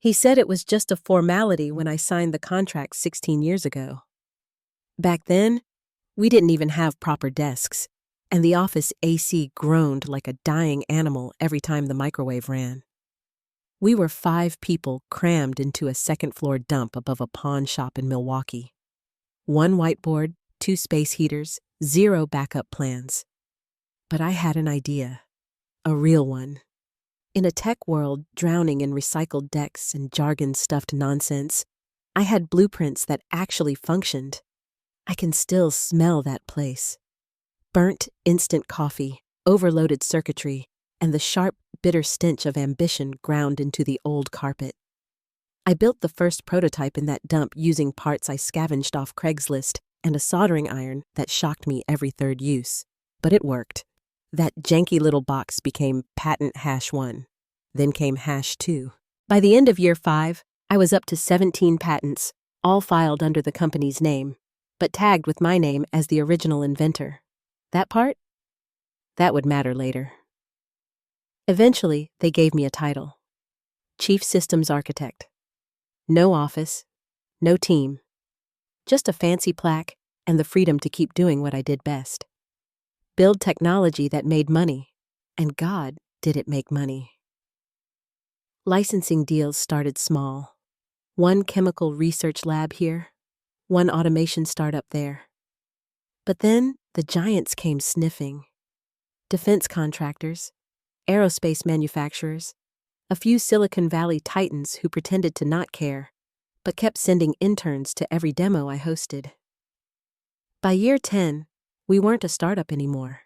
He said it was just a formality when I signed the contract 16 years ago. Back then, we didn't even have proper desks, and the office AC groaned like a dying animal every time the microwave ran. We were 5 people crammed into a second-floor dump above a pawn shop in Milwaukee. 1 whiteboard, 2 space heaters, 0 backup plans. But I had an idea, a real one. In a tech world drowning in recycled decks and jargon-stuffed nonsense, I had blueprints that actually functioned. I can still smell that place. Burnt instant coffee, overloaded circuitry, and the sharp, bitter stench of ambition ground into the old carpet. I built the first prototype in that dump using parts I scavenged off Craigslist and a soldering iron that shocked me every third use. But it worked. That janky little box became patent #1. Then came #2. By the end of year 5, I was up to 17 patents, all filed under the company's name, but tagged with my name as the original inventor. That part? That would matter later. Eventually, they gave me a title. Chief Systems Architect. No office, no team. Just a fancy plaque and the freedom to keep doing what I did best. Build technology that made money, and God, did it make money. Licensing deals started small. 1 chemical research lab here, 1 automation startup there. But then the giants came sniffing. Defense contractors, aerospace manufacturers, a few Silicon Valley titans who pretended to not care, but kept sending interns to every demo I hosted. By year 10, we weren't a startup anymore.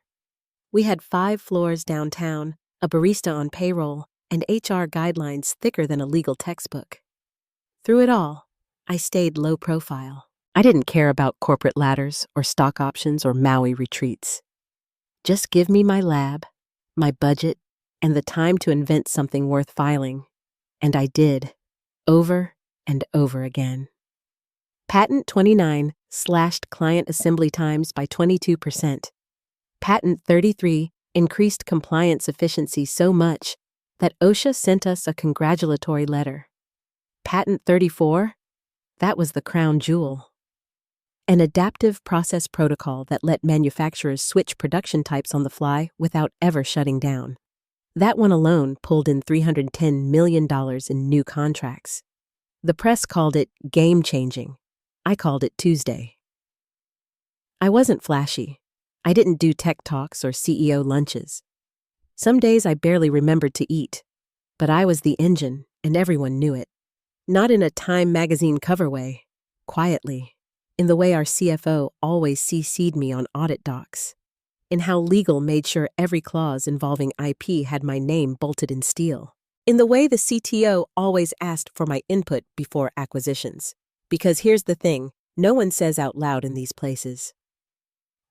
We had 5 floors downtown, a barista on payroll, and HR guidelines thicker than a legal textbook. Through it all, I stayed low profile. I didn't care about corporate ladders or stock options or Maui retreats. Just give me my lab, my budget, and the time to invent something worth filing. And I did, over and over again. Patent 29 slashed client assembly times by 22%. Patent 33 increased compliance efficiency so much that OSHA sent us a congratulatory letter. Patent 34? That was the crown jewel. An adaptive process protocol that let manufacturers switch production types on the fly without ever shutting down. That one alone pulled in $310 million in new contracts. The press called it game-changing. I called it Tuesday. I wasn't flashy. I didn't do tech talks or CEO lunches. Some days I barely remembered to eat, but I was the engine and everyone knew it. Not in a Time magazine cover way, quietly, in the way our CFO always CC'd me on audit docs, in how legal made sure every clause involving IP had my name bolted in steel, in the way the CTO always asked for my input before acquisitions. Because here's the thing, no one says out loud in these places.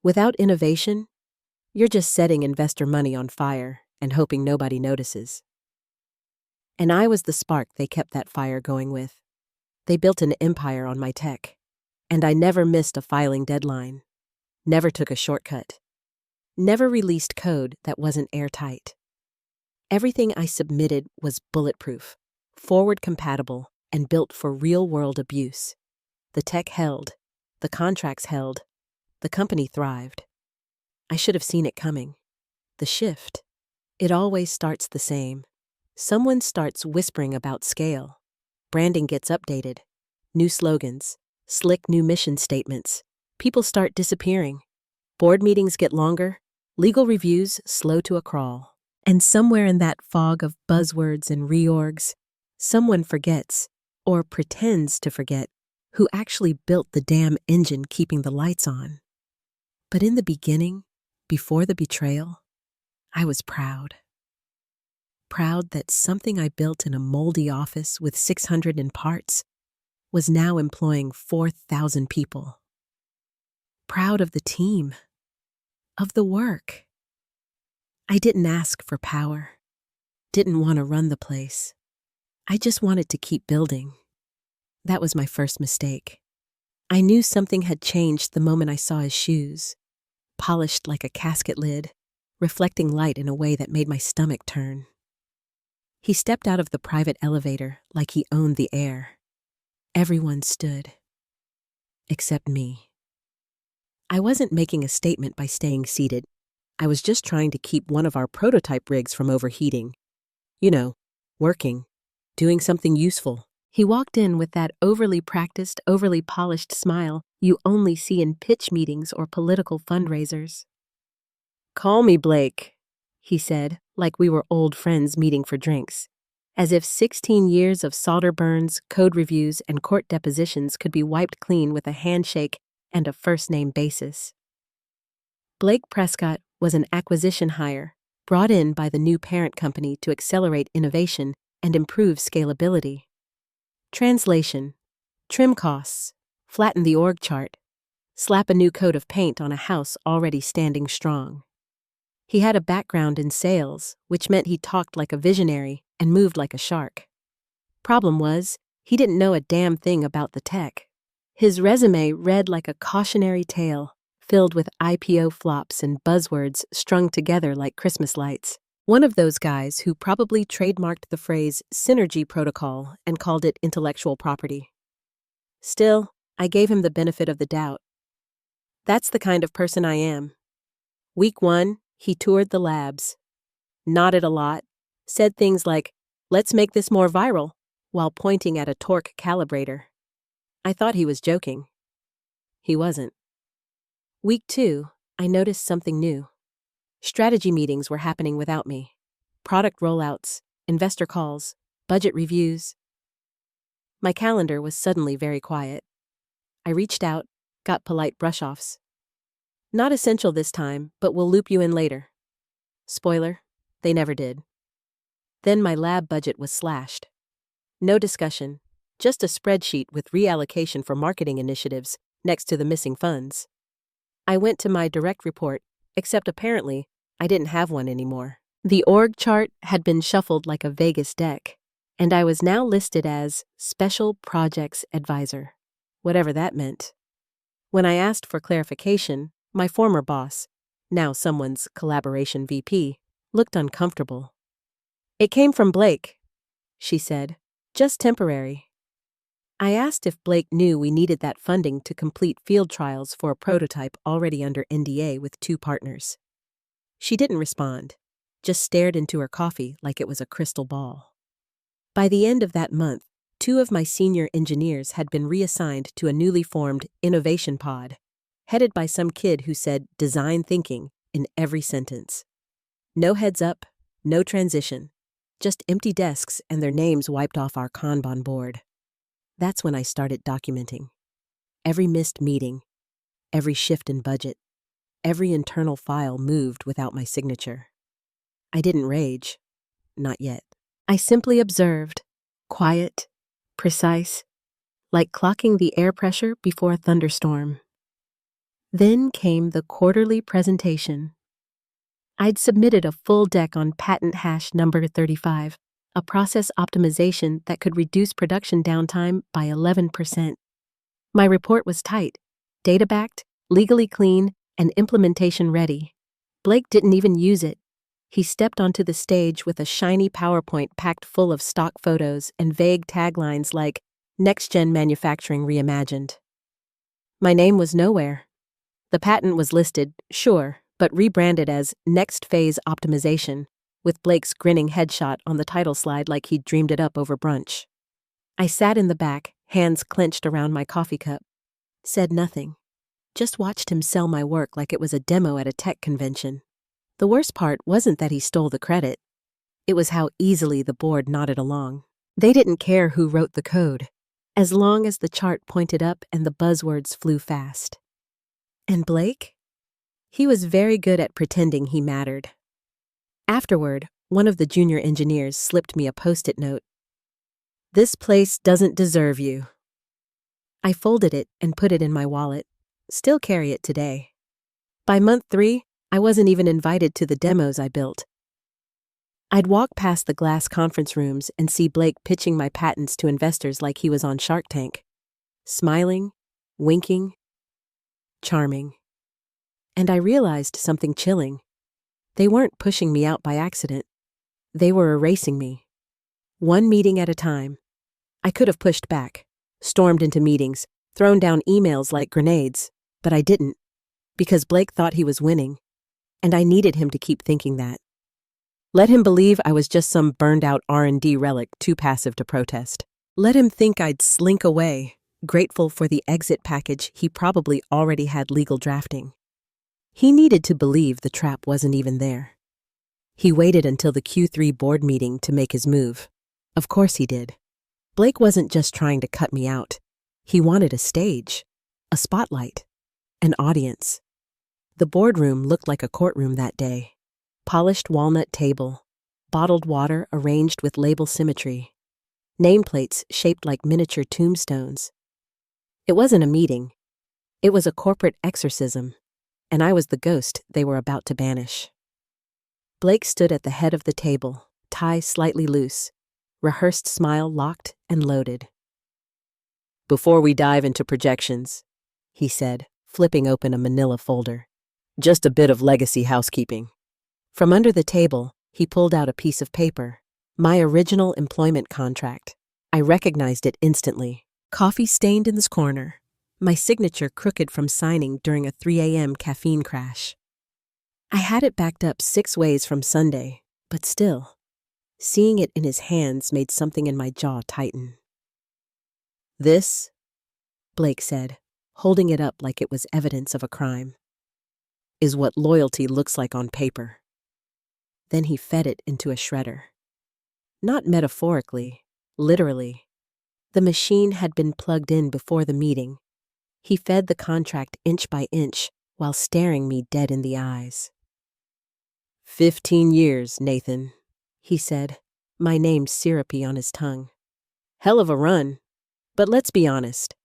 Without innovation, you're just setting investor money on fire and hoping nobody notices. And I was the spark they kept that fire going with. They built an empire on my tech, and I never missed a filing deadline, never took a shortcut, never released code that wasn't airtight. Everything I submitted was bulletproof, forward-compatible, and built for real-world abuse. The tech held, the contracts held, the company thrived. I should have seen it coming. The shift. It always starts the same. Someone starts whispering about scale. Branding gets updated. New slogans. Slick new mission statements. People start disappearing. Board meetings get longer. Legal reviews slow to a crawl. And somewhere in that fog of buzzwords and reorgs, someone forgets, or pretends to forget, who actually built the damn engine keeping the lights on. But in the beginning, before the betrayal, I was proud. Proud that something I built in a moldy office with 600 in parts was now employing 4,000 people. Proud of the team, of the work. I didn't ask for power, didn't want to run the place. I just wanted to keep building. That was my first mistake. I knew something had changed the moment I saw his shoes, polished like a casket lid, reflecting light in a way that made my stomach turn. He stepped out of the private elevator like he owned the air. Everyone stood. Except me. I wasn't making a statement by staying seated. I was just trying to keep one of our prototype rigs from overheating. You know, working, doing something useful. He walked in with that overly practiced, overly polished smile you only see in pitch meetings or political fundraisers. "Call me Blake," he said, like we were old friends meeting for drinks, as if 16 years of solder burns, code reviews, and court depositions could be wiped clean with a handshake and a first-name basis. Blake Prescott was an acquisition hire brought in by the new parent company to accelerate innovation and improve scalability. Translation: trim costs, flatten the org chart, slap a new coat of paint on a house already standing strong. He had a background in sales, which meant he talked like a visionary and moved like a shark. Problem was, he didn't know a damn thing about the tech. His resume read like a cautionary tale, filled with IPO flops and buzzwords strung together like Christmas lights. One of those guys who probably trademarked the phrase synergy protocol and called it intellectual property. Still, I gave him the benefit of the doubt. That's the kind of person I am. Week 1, he toured the labs, nodded a lot, said things like, "Let's make this more viral," while pointing at a torque calibrator. I thought he was joking. He wasn't. Week 2, I noticed something new. Strategy meetings were happening without me. Product rollouts, investor calls, budget reviews. My calendar was suddenly very quiet. I reached out, got polite brush-offs. "Not essential this time, but we'll loop you in later." Spoiler, they never did. Then my lab budget was slashed. No discussion, just a spreadsheet with reallocation for marketing initiatives next to the missing funds. I went to my direct report, except apparently I didn't have one anymore. The org chart had been shuffled like a Vegas deck, and I was now listed as Special Projects Advisor, whatever that meant. When I asked for clarification, my former boss, now someone's collaboration VP, looked uncomfortable. "It came from Blake," she said, "just temporary." I asked if Blake knew we needed that funding to complete field trials for a prototype already under NDA with 2 partners. She didn't respond, just stared into her coffee like it was a crystal ball. By the end of that month, 2 of my senior engineers had been reassigned to a newly formed innovation pod, headed by some kid who said design thinking in every sentence. No heads up, no transition, just empty desks and their names wiped off our Kanban board. That's when I started documenting. Every missed meeting, every shift in budget, every internal file moved without my signature. I didn't rage. Not yet. I simply observed, quiet, precise, like clocking the air pressure before a thunderstorm. Then came the quarterly presentation. I'd submitted a full deck on patent hash number 35, a process optimization that could reduce production downtime by 11%. My report was tight, data-backed, legally clean, and implementation ready. Blake didn't even use it. He stepped onto the stage with a shiny PowerPoint packed full of stock photos and vague taglines like "Next-Gen Manufacturing Reimagined." My name was nowhere. The patent was listed, sure, but rebranded as Next Phase Optimization, with Blake's grinning headshot on the title slide like he'd dreamed it up over brunch. I sat in the back, hands clenched around my coffee cup. Said nothing. Just watched him sell my work like it was a demo at a tech convention. The worst part wasn't that he stole the credit. It was how easily the board nodded along. They didn't care who wrote the code, as long as the chart pointed up and the buzzwords flew fast. And Blake? He was very good at pretending he mattered. Afterward, one of the junior engineers slipped me a post-it note. "This place doesn't deserve you." I folded it and put it in my wallet. Still carry it today. By month 3, I wasn't even invited to the demos I built. I'd walk past the glass conference rooms and see Blake pitching my patents to investors like he was on Shark Tank. Smiling, winking, charming. And I realized something chilling. They weren't pushing me out by accident. They were erasing me. one meeting at a time. I could have pushed back, stormed into meetings, thrown down emails like grenades, but I didn't, because Blake thought he was winning, and I needed him to keep thinking that. Let him believe I was just some burned-out R&D relic too passive to protest. Let him think I'd slink away, grateful for the exit package he probably already had legal drafting. He needed to believe the trap wasn't even there. He waited until the Q3 board meeting to make his move. Of course he did. Blake wasn't just trying to cut me out. He wanted a stage, a spotlight, an audience. The boardroom looked like a courtroom that day. Polished walnut table, bottled water arranged with label symmetry, nameplates shaped like miniature tombstones. It wasn't a meeting. It was a corporate exorcism, and I was the ghost they were about to banish. Blake stood at the head of the table, tie slightly loose, rehearsed smile locked and loaded. "Before we dive into projections," he said, flipping open a manila folder, "just a bit of legacy housekeeping." From under the table, he pulled out a piece of paper, my original employment contract. I recognized it instantly. Coffee stained in this corner, my signature crooked from signing during a 3 a.m. caffeine crash. I had it backed up 6 ways from Sunday, but still, seeing it in his hands made something in my jaw tighten. "This," Blake said, holding it up like it was evidence of a crime, "is what loyalty looks like on paper." Then he fed it into a shredder. Not metaphorically, literally. The machine had been plugged in before the meeting. He fed the contract inch by inch while staring me dead in the eyes. 15 years, Nathan," he said, my name syrupy on his tongue. "Hell of a run. But let's be honest.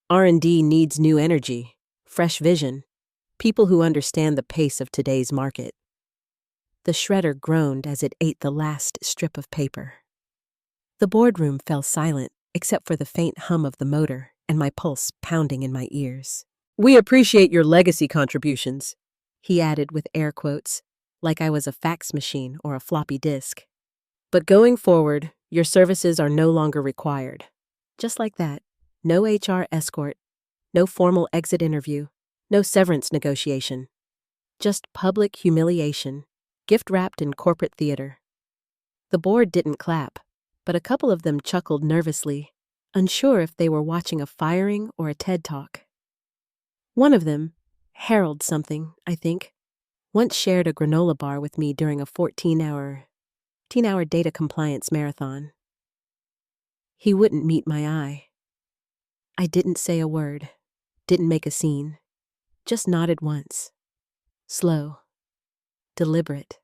R&D needs new energy, fresh vision, people who understand the pace of today's market." The shredder groaned as it ate the last strip of paper. The boardroom fell silent, except for the faint hum of the motor and my pulse pounding in my ears. "We appreciate your legacy contributions," he added with air quotes, like I was a fax machine or a floppy disk. "But going forward, your services are no longer required." Just like that. No HR escort, no formal exit interview, no severance negotiation. Just public humiliation, gift-wrapped in corporate theater. The board didn't clap, but a couple of them chuckled nervously, unsure if they were watching a firing or a TED Talk. One of them, Harold something, I think, once shared a granola bar with me during a 14-hour data compliance marathon. He wouldn't meet my eye. I didn't say a word, didn't make a scene, just nodded once. Slow, deliberate,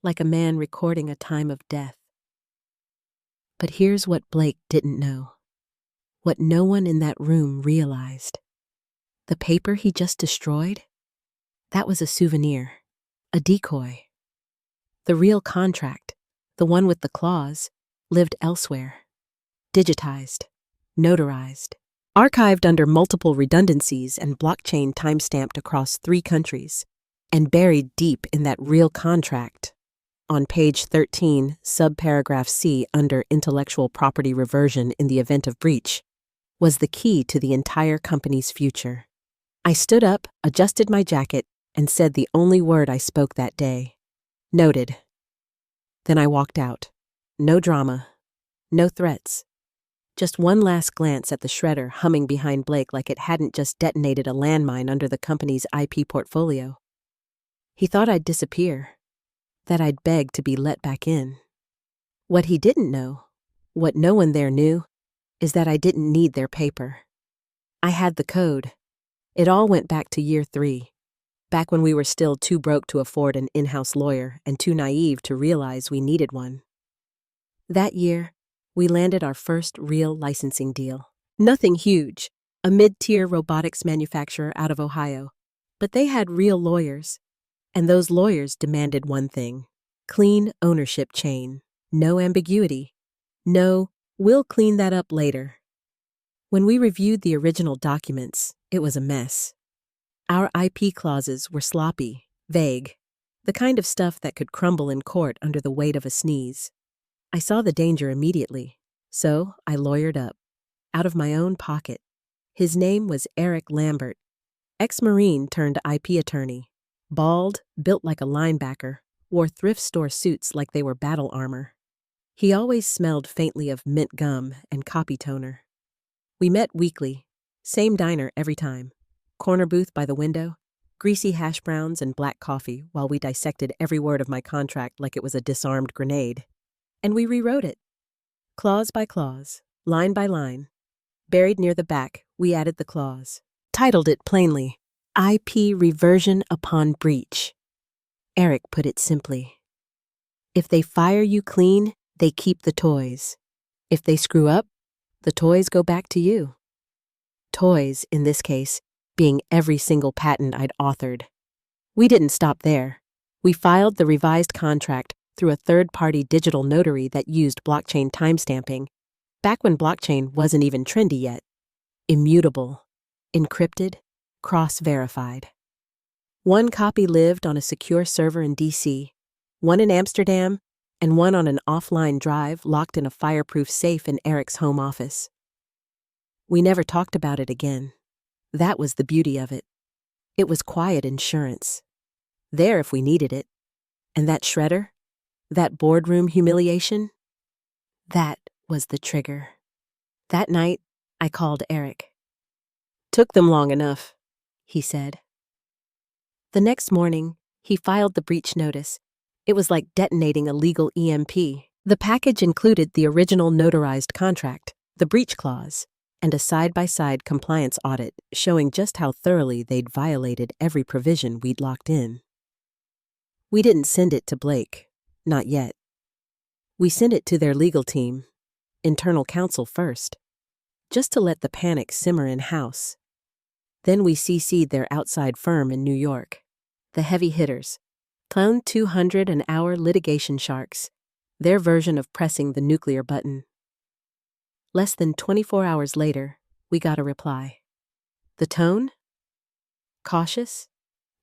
like a man recording a time of death. But here's what Blake didn't know, what no one in that room realized. The paper he just destroyed? That was a souvenir, a decoy. The real contract, the one with the clause, lived elsewhere. Digitized, notarized, archived under multiple redundancies and blockchain timestamped across 3 countries, and buried deep in that real contract. On page 13, subparagraph C under intellectual property reversion in the event of breach, was the key to the entire company's future. I stood up, adjusted my jacket, and said the only word I spoke that day. Noted. Then I walked out. No drama. No threats. Just one last glance at the shredder humming behind Blake like it hadn't just detonated a landmine under the company's IP portfolio. He thought I'd disappear, that I'd beg to be let back in. What he didn't know, what no one there knew, is that I didn't need their paper. I had the code. It all went back to year 3, back when we were still too broke to afford an in-house lawyer and too naive to realize we needed one. That year, we landed our first real licensing deal. Nothing huge, a mid-tier robotics manufacturer out of Ohio, but they had real lawyers, and those lawyers demanded one thing: clean ownership chain, no ambiguity, no, we'll clean that up later. When we reviewed the original documents, it was a mess. Our IP clauses were sloppy, vague, the kind of stuff that could crumble in court under the weight of a sneeze. I saw the danger immediately, so I lawyered up, out of my own pocket. His name was Eric Lambert, ex-Marine turned IP attorney. Bald, built like a linebacker, wore thrift store suits like they were battle armor. He always smelled faintly of mint gum and copy toner. We met weekly, same diner every time. Corner booth by the window, greasy hash browns and black coffee while we dissected every word of my contract like it was a disarmed grenade. And we rewrote it. Clause by clause, line by line. Buried near the back, we added the clause. Titled it plainly, IP Reversion Upon Breach. Eric put it simply. If they fire you clean, they keep the toys. If they screw up, the toys go back to you. Toys, in this case, being every single patent I'd authored. We didn't stop there. We filed the revised contract through a third-party digital notary that used blockchain timestamping, back when blockchain wasn't even trendy yet. Immutable, encrypted, cross-verified. One copy lived on a secure server in DC, one in Amsterdam, and one on an offline drive locked in a fireproof safe in Eric's home office. We never talked about it again. That was the beauty of it. It was quiet insurance. There if we needed it. And that shredder, that boardroom humiliation, that was the trigger. That night, I called Eric. Took them long enough, he said. The next morning, he filed the breach notice. It was like detonating a legal EMP. The package included the original notarized contract, the breach clause, and a side-by-side compliance audit showing just how thoroughly they'd violated every provision we'd locked in. We didn't send it to Blake, not yet. We sent it to their legal team, internal counsel first, just to let the panic simmer in-house. Then we CC'd their outside firm in New York, the heavy hitters, Clown 200 an hour litigation sharks, their version of pressing the nuclear button. Less than 24 hours later, we got a reply. The tone? Cautious,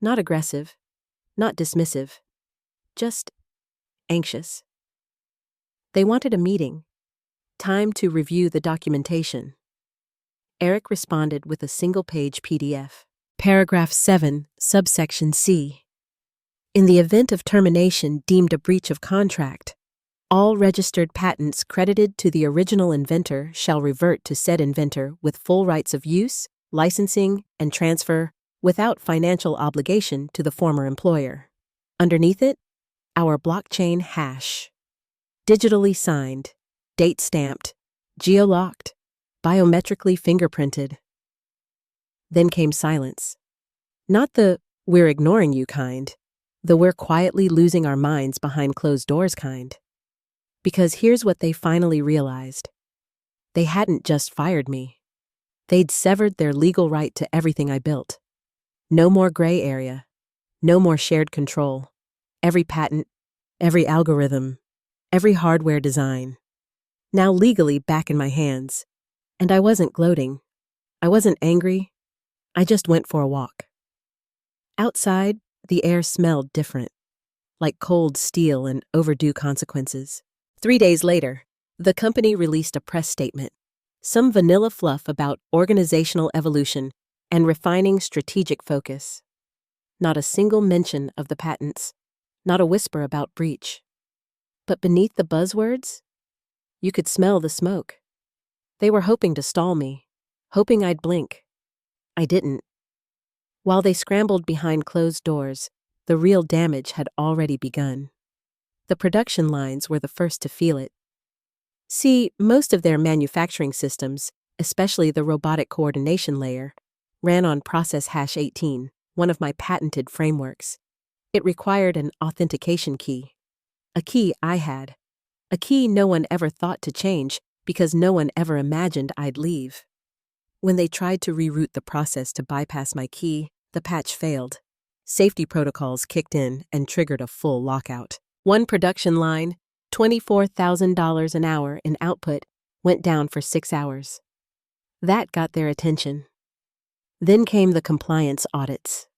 not aggressive, not dismissive, just anxious. They wanted a meeting, time to review the documentation. Eric responded with a single-page PDF. Paragraph 7, subsection C. In the event of termination deemed a breach of contract, all registered patents credited to the original inventor shall revert to said inventor with full rights of use, licensing, and transfer without financial obligation to the former employer. Underneath it, our blockchain hash. Digitally signed, date stamped, geolocked, biometrically fingerprinted. Then came silence. Not the "we're ignoring you" kind, the "we're quietly losing our minds behind closed doors" kind. Because here's what they finally realized. They hadn't just fired me. They'd severed their legal right to everything I built. No more gray area. No more shared control. Every patent, every algorithm, every hardware design. Now legally back in my hands. And I wasn't gloating. I wasn't angry. I just went for a walk. Outside, the air smelled different, like cold steel and overdue consequences. 3 days later, the company released a press statement, some vanilla fluff about organizational evolution and refining strategic focus. Not a single mention of the patents, not a whisper about breach. But beneath the buzzwords, you could smell the smoke. They were hoping to stall me, hoping I'd blink. I didn't. While they scrambled behind closed doors, the real damage had already begun. The production lines were the first to feel it. See, most of their manufacturing systems, especially the robotic coordination layer, ran on Process Hash 18, one of my patented frameworks. It required an authentication key. A key I had. A key no one ever thought to change because no one ever imagined I'd leave. When they tried to reroute the process to bypass my key, the patch failed. Safety protocols kicked in and triggered a full lockout. One production line, $24,000 an hour in output, went down for 6 hours. That got their attention. Then came the compliance audits.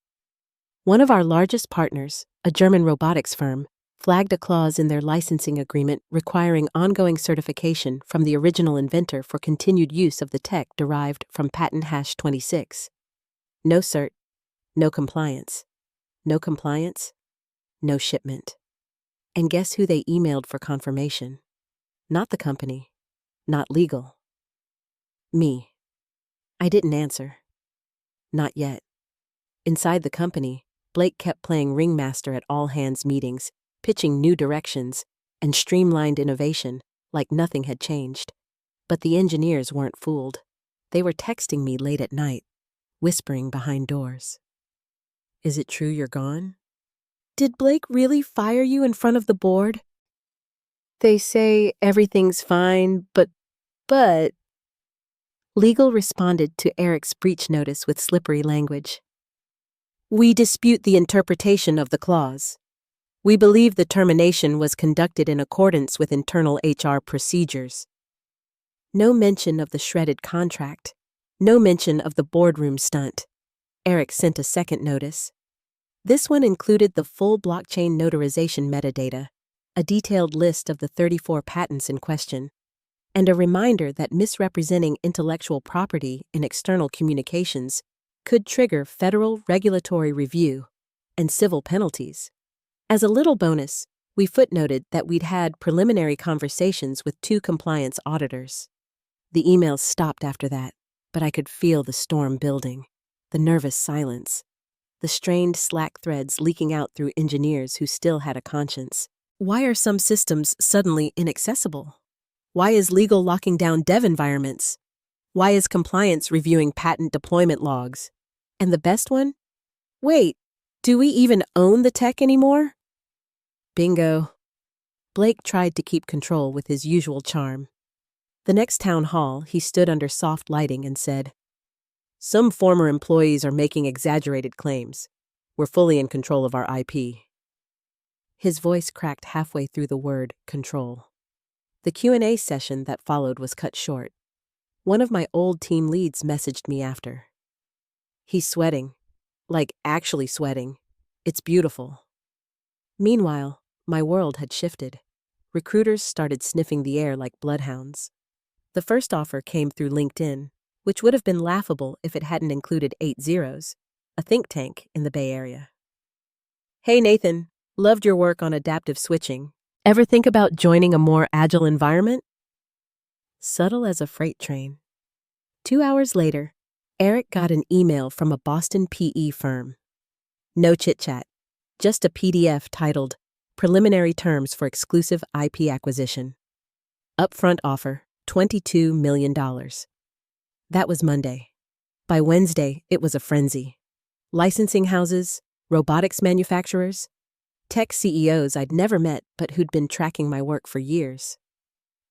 One of our largest partners, a German robotics firm, flagged a clause in their licensing agreement requiring ongoing certification from the original inventor for continued use of the tech derived from patent hash 26. No cert, no compliance. No compliance, no shipment. And guess who they emailed for confirmation? Not the company, not legal. Me. I didn't answer. Not yet. Inside the company, Blake kept playing ringmaster at all-hands meetings, pitching new directions and streamlined innovation like nothing had changed. But the engineers weren't fooled. They were texting me late at night, whispering behind doors. Is it true you're gone? Did Blake really fire you in front of the board? They say everything's fine, but... Legal responded to Eric's breach notice with slippery language. We dispute the interpretation of the clause. We believe the termination was conducted in accordance with internal HR procedures. No mention of the shredded contract. No mention of the boardroom stunt. Eric sent a second notice. This one included the full blockchain notarization metadata, a detailed list of the 34 patents in question, and a reminder that misrepresenting intellectual property in external communications could trigger federal regulatory review and civil penalties. As a little bonus, we footnoted that we'd had preliminary conversations with 2 compliance auditors. The emails stopped after that, but I could feel the storm building, the nervous silence, the strained Slack threads leaking out through engineers who still had a conscience. Why are some systems suddenly inaccessible? Why is legal locking down dev environments? Why is compliance reviewing patent deployment logs? And the best one? Wait, do we even own the tech anymore? Bingo. Blake tried to keep control with his usual charm. The next town hall, he stood under soft lighting and said, Some former employees are making exaggerated claims. We're fully in control of our IP. His voice cracked halfway through the word control. The Q&A session that followed was cut short. One of my old team leads messaged me after. He's sweating. Like actually sweating. It's beautiful. Meanwhile, my world had shifted. Recruiters started sniffing the air like bloodhounds. The first offer came through LinkedIn, which would have been laughable if it hadn't included 8 zeros, a think tank in the Bay Area. Hey Nathan, loved your work on adaptive switching. Ever think about joining a more agile environment? Subtle as a freight train. 2 hours later, Eric got an email from a Boston PE firm. No chit-chat, just a PDF titled Preliminary Terms for Exclusive IP Acquisition. Upfront offer, $22 million. That was Monday. By Wednesday, it was a frenzy. Licensing houses, robotics manufacturers, tech CEOs I'd never met but who'd been tracking my work for years.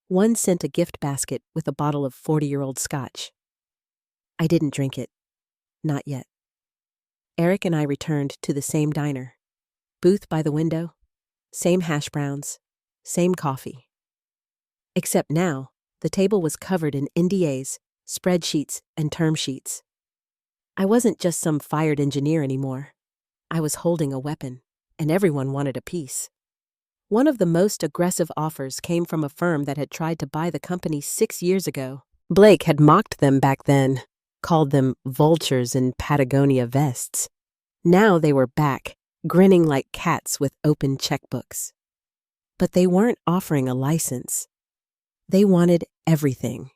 One sent a gift basket with a bottle of 40-year-old scotch. I didn't drink it. Not yet. Eric and I returned to the same diner. Booth by the window, same hash browns, same coffee. Except now, the table was covered in NDAs, spreadsheets, and term sheets. I wasn't just some fired engineer anymore. I was holding a weapon, and everyone wanted a piece. One of the most aggressive offers came from a firm that had tried to buy the company 6 years ago. Blake had mocked them back then, called them vultures in Patagonia vests. Now they were back, grinning like cats with open checkbooks. But they weren't offering a license. They wanted everything.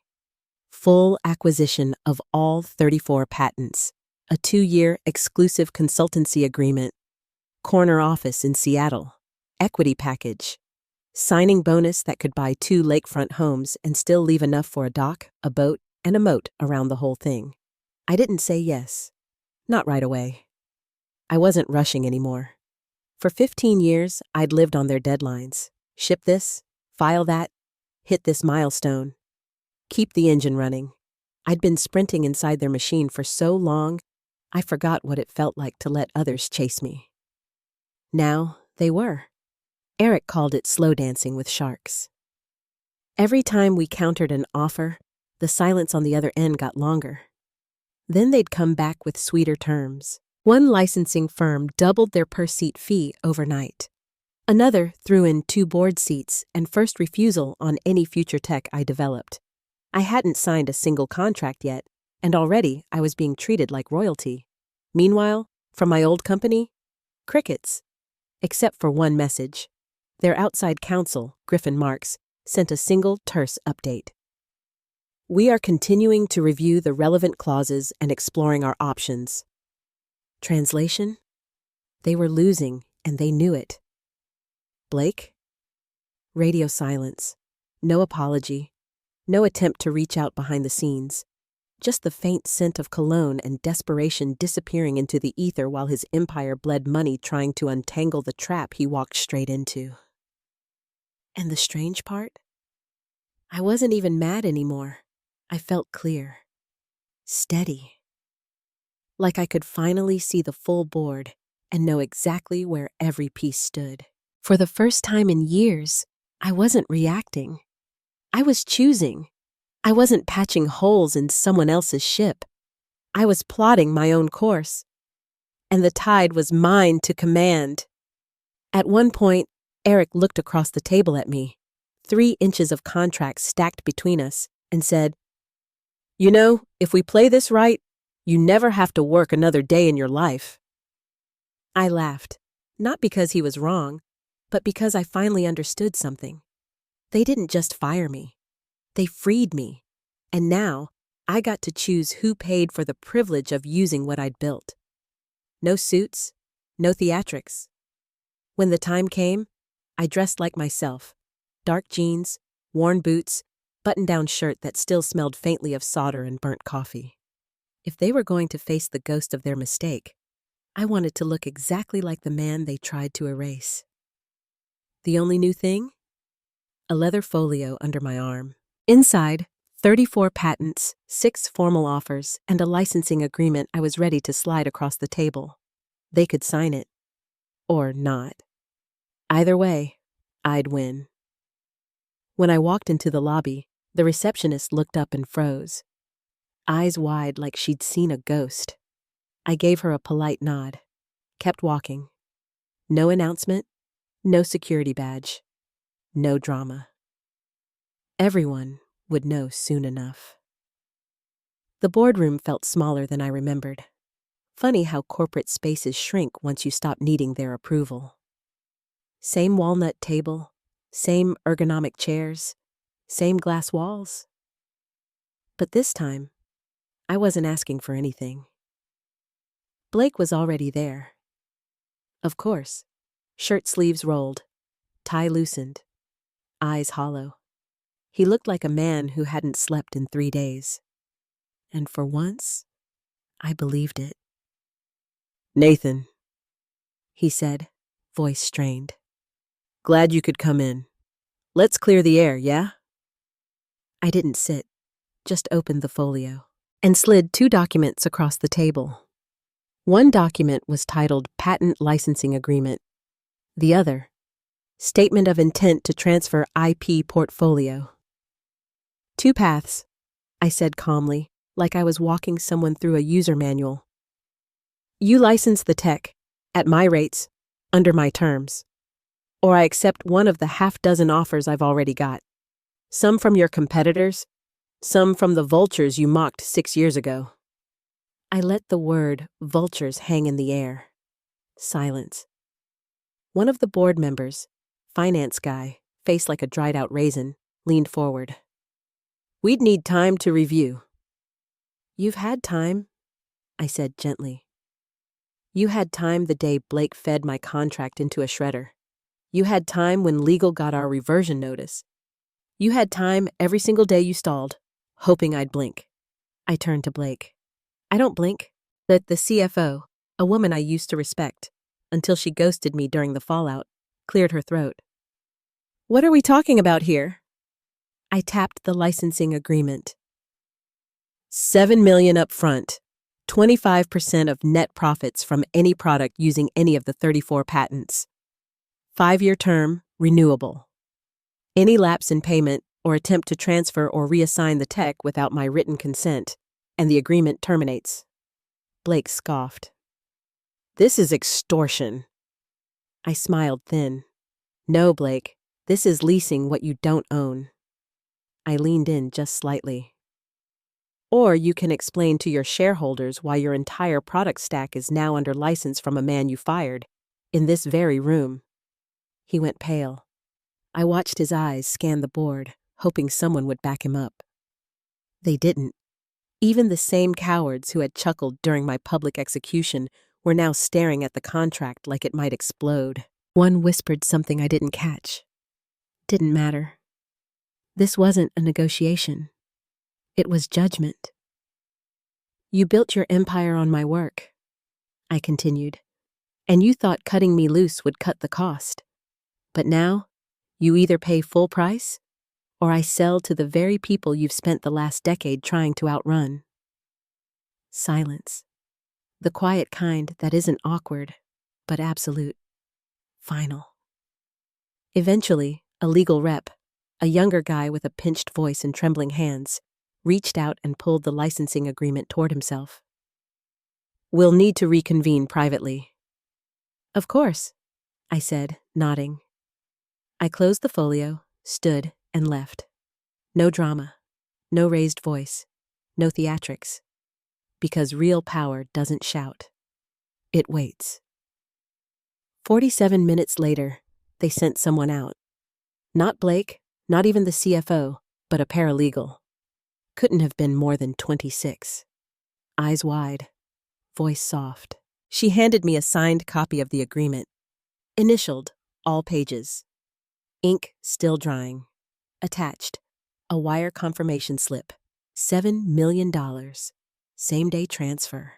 Full acquisition of all 34 patents, a 2-year exclusive consultancy agreement, corner office in Seattle, equity package, signing bonus that could buy 2 lakefront homes and still leave enough for a dock, a boat, and a moat around the whole thing. I didn't say yes. Not right away. I wasn't rushing anymore. For 15 years, I'd lived on their deadlines. Ship this, file that, hit this milestone. Keep the engine running. I'd been sprinting inside their machine for so long, I forgot what it felt like to let others chase me. Now, they were. Eric called it slow dancing with sharks. Every time we countered an offer, the silence on the other end got longer. Then they'd come back with sweeter terms. One licensing firm doubled their per-seat fee overnight. Another threw in 2 board seats and first refusal on any future tech I developed. I hadn't signed a single contract yet, and already I was being treated like royalty. Meanwhile, from my old company, crickets. Except for one message. Their outside counsel, Griffin Marks, sent a single terse update. We are continuing to review the relevant clauses and exploring our options. Translation? They were losing, and they knew it. Blake? Radio silence. No apology. No attempt to reach out behind the scenes. Just the faint scent of cologne and desperation disappearing into the ether while his empire bled money trying to untangle the trap he walked straight into. And the strange part? I wasn't even mad anymore. I felt clear. Steady. Like I could finally see the full board and know exactly where every piece stood. For the first time in years, I wasn't reacting. I was choosing. I wasn't patching holes in someone else's ship. I was plotting my own course. And the tide was mine to command. At one point, Eric looked across the table at me, 3 inches of contracts stacked between us, and said, "You know, if we play this right, you never have to work another day in your life." I laughed, not because he was wrong, but because I finally understood something. They didn't just fire me. They freed me. And now, I got to choose who paid for the privilege of using what I'd built. No suits, no theatrics. When the time came, I dressed like myself. Dark jeans, worn boots, button-down shirt that still smelled faintly of solder and burnt coffee. If they were going to face the ghost of their mistake, I wanted to look exactly like the man they tried to erase. The only new thing? A leather folio under my arm. Inside, 34 patents, 6 formal offers, and a licensing agreement I was ready to slide across the table. They could sign it. Or not. Either way, I'd win. When I walked into the lobby, the receptionist looked up and froze, eyes wide like she'd seen a ghost. I gave her a polite nod, kept walking. No announcement, no security badge, no drama. Everyone would know soon enough. The boardroom felt smaller than I remembered. Funny how corporate spaces shrink once you stop needing their approval. Same walnut table, same ergonomic chairs, same glass walls. But this time, I wasn't asking for anything. Blake was already there. Of course, shirt sleeves rolled, tie loosened, eyes hollow. He looked like a man who hadn't slept in 3 days. And for once, I believed it. "Nathan," he said, voice strained. "Glad you could come in. Let's clear the air, yeah?" I didn't sit, just opened the folio, and slid 2 documents across the table. One document was titled Patent Licensing Agreement. The other, Statement of Intent to Transfer IP Portfolio. 2 paths, I said calmly, like I was walking someone through a user manual. You license the tech, at my rates, under my terms. Or I accept one of the 6 offers I've already got. Some from your competitors, some from the vultures you mocked 6 years ago. I let the word vultures hang in the air. Silence. One of the board members, finance guy, face like a dried-out raisin, leaned forward. "We'd need time to review." "You've had time," I said gently. "You had time the day Blake fed my contract into a shredder. You had time when legal got our reversion notice. You had time every single day you stalled, hoping I'd blink." I turned to Blake. "I don't blink." The CFO, a woman I used to respect, until she ghosted me during the fallout, cleared her throat. "What are we talking about here?" I tapped the licensing agreement. $7 million up front, 25% of net profits from any product using any of the 34 patents. 5-year term, renewable. Any lapse in payment or attempt to transfer or reassign the tech without my written consent, and the agreement terminates. Blake scoffed. "This is extortion." I smiled thin. No, Blake, this is leasing what you don't own. I leaned in just slightly. Or you can explain to your shareholders why your entire product stack is now under license from a man you fired, in this very room. He went pale. I watched his eyes scan the board, hoping someone would back him up. They didn't. Even the same cowards who had chuckled during my public execution were now staring at the contract like it might explode. One whispered something I didn't catch. Didn't matter. This wasn't a negotiation. It was judgment. You built your empire on my work, I continued, and you thought cutting me loose would cut the cost. But now, you either pay full price, or I sell to the very people you've spent the last decade trying to outrun. Silence. The quiet kind that isn't awkward, but absolute. Final. Eventually, a legal rep, a younger guy with a pinched voice and trembling hands, reached out and pulled the licensing agreement toward himself. We'll need to reconvene privately. Of course, I said, nodding. I closed the folio, stood, and left. No drama, no raised voice, no theatrics. Because real power doesn't shout. It waits. 47 minutes later, they sent someone out. Not Blake, not even the CFO, but a paralegal. Couldn't have been more than 26. Eyes wide, voice soft. She handed me a signed copy of the agreement. Initialed, all pages. Ink still drying. Attached, a wire confirmation slip. $7 million. Same-day transfer.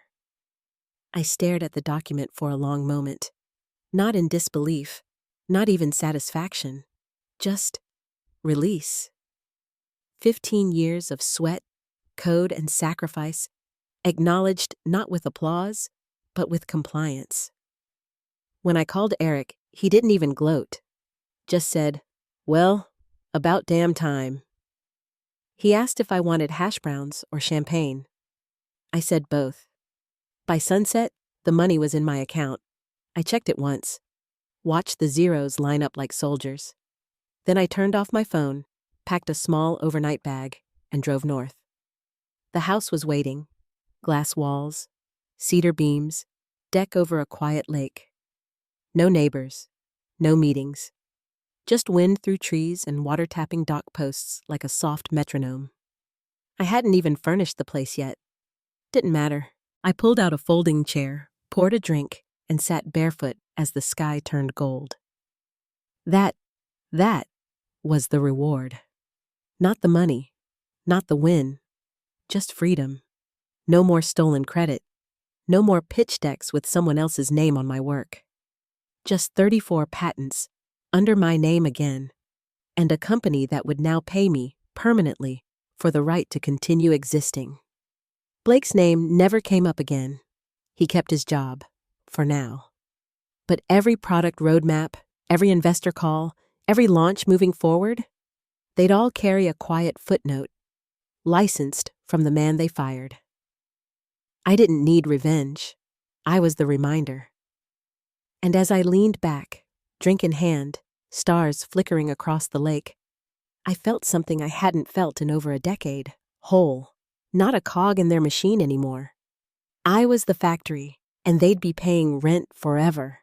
I stared at the document for a long moment. Not in disbelief, not even satisfaction. Just release. 15 years of sweat, code, and sacrifice, acknowledged not with applause, but with compliance. When I called Eric, he didn't even gloat. Just said, well, about damn time. He asked if I wanted hash browns or champagne. I said both. By sunset, the money was in my account. I checked it once, watched the zeros line up like soldiers. Then I turned off my phone, packed a small overnight bag, and drove north. The house was waiting. Glass walls, cedar beams, deck over a quiet lake. No neighbors, no meetings. Just wind through trees and water tapping dock posts like a soft metronome. I hadn't even furnished the place yet. Didn't matter. I pulled out a folding chair, poured a drink, and sat barefoot as the sky turned gold. That was the reward. Not the money, not the win, just freedom. No more stolen credit. No more pitch decks with someone else's name on my work. Just 34 patents, under my name again, and a company that would now pay me, permanently, for the right to continue existing. Blake's name never came up again. He kept his job, for now. But every product roadmap, every investor call, every launch moving forward, they'd all carry a quiet footnote, licensed from the man they fired. I didn't need revenge. I was the reminder. And as I leaned back, drink in hand, stars flickering across the lake, I felt something I hadn't felt in over a decade, whole, not a cog in their machine anymore. I was the factory, and they'd be paying rent forever.